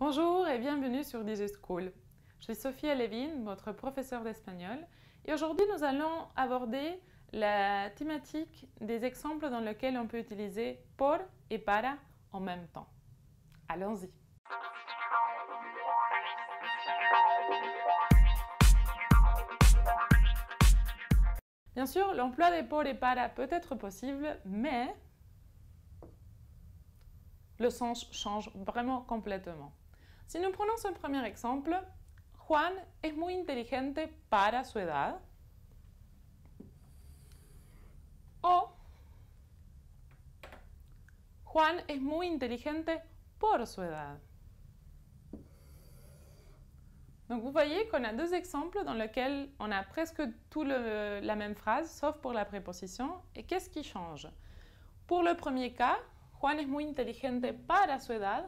Bonjour et bienvenue sur DigiSchool. Je suis Sophia Levin, votre professeure d'espagnol, et aujourd'hui nous allons aborder la thématique des exemples dans lesquels on peut utiliser por et para en même temps. Allons-y. Bien sûr, l'emploi des por et para peut être possible, mais le sens change vraiment complètement. Si nous prenons ce premier exemple, Juan es muy inteligente para su edad. O Juan es muy inteligente por su edad. Donc vous voyez qu'on a deux exemples dans lesquels on a presque tout la même phrase, sauf pour la préposition. Et qu'est-ce qui change? Pour le premier cas, Juan es muy inteligente para su edad,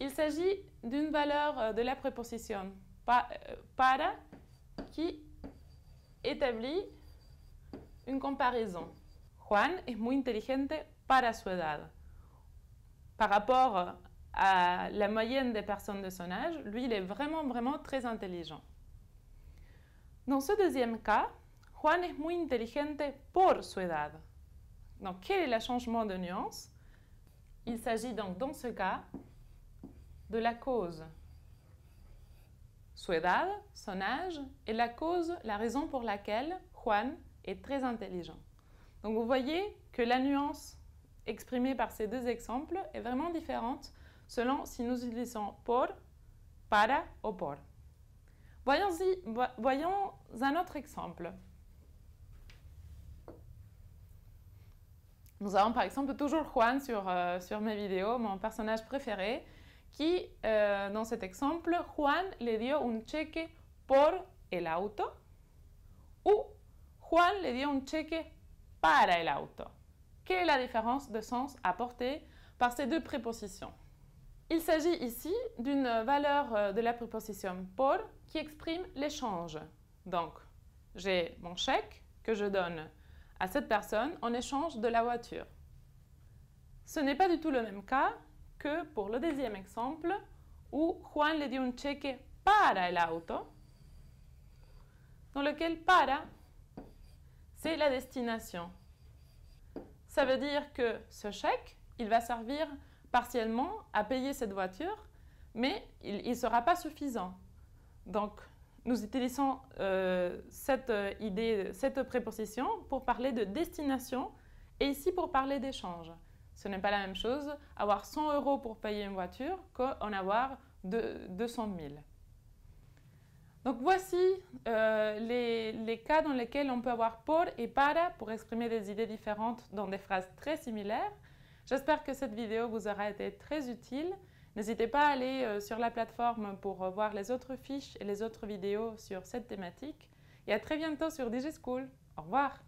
il s'agit d'une valeur de la préposition para qui établit une comparaison. Juan es muy inteligente para su edad. Par rapport à la moyenne des personnes de son âge, lui, il est vraiment très intelligent. Dans ce deuxième cas, Juan es muy inteligente por su edad. Donc, quel est le changement de nuance? Il s'agit donc, dans ce cas, de la cause. Su edad, son âge, et la cause, la raison pour laquelle Juan est très intelligent. Donc, vous voyez que la nuance exprimée par ces deux exemples est vraiment différente selon si nous utilisons por, para ou por. Voyons un autre exemple. Nous avons par exemple toujours Juan sur mes vidéos, mon personnage préféré, qui, dans cet exemple, Juan le dio un cheque por el auto ou Juan le dio un cheque para el auto. Quelle est la différence de sens apportée par ces deux prépositions? Il s'agit ici d'une valeur de la préposition por qui exprime l'échange. Donc, j'ai mon chèque que je donne à cette personne en échange de la voiture. Ce n'est pas du tout le même cas que pour le deuxième exemple où Juan le dio un cheque para el auto, dans lequel para, c'est la destination. Ça veut dire que ce chèque, il va servir partiellement à payer cette voiture, mais il ne sera pas suffisant. Donc, nous utilisons cette préposition pour parler de destination et ici pour parler d'échange. Ce n'est pas la même chose avoir 100 € pour payer une voiture qu'en avoir 200 000. Donc voici les cas dans lesquels on peut avoir por et para pour exprimer des idées différentes dans des phrases très similaires. J'espère que cette vidéo vous aura été très utile. N'hésitez pas à aller sur la plateforme pour voir les autres fiches et les autres vidéos sur cette thématique. Et à très bientôt sur DigiSchool. Au revoir.